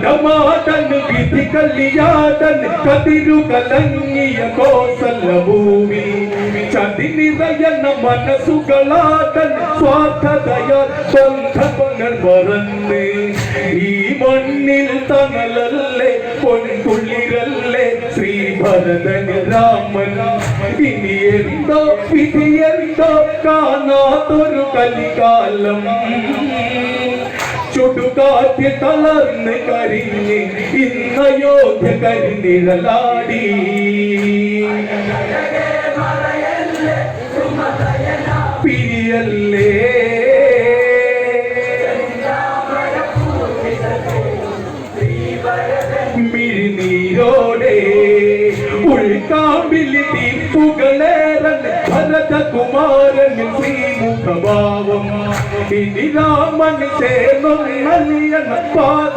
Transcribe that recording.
കടമാടൻ വിധി കല്യാടൻ കതിരുകലങ്ങിയ കോസലഭൂമി ചതി നിറയണ മനസ്സുകളാടൻ സ്വാർത്ഥതയ ബന്ധങ്ങൾ മറന്ന് ഈ മണ്ണിൽ തണലല്ലേ പൊൻകുളിരല്ലേ ശ്രീഭരതൻ രാമൻ ഇനി എന്തോ വിധിയെന്തോ കാണാത്തൊരു കലികാലം ചുടുകാറ്റ് തളർന്ന് കരിഞ്ഞ് ഇന്നയോധ്യ കരിനിഴലാടി പിരിയല്ലേ മിഴിനീരോടെ ഉൾക്കാമ്പിലി തീർപ്പുകളേറൻ ഭരതകുമാരനിൽ ശ്രീമുഖഭാവം ഇനി രാമൻ ചേർന്നൊന്നലിയണ പാദ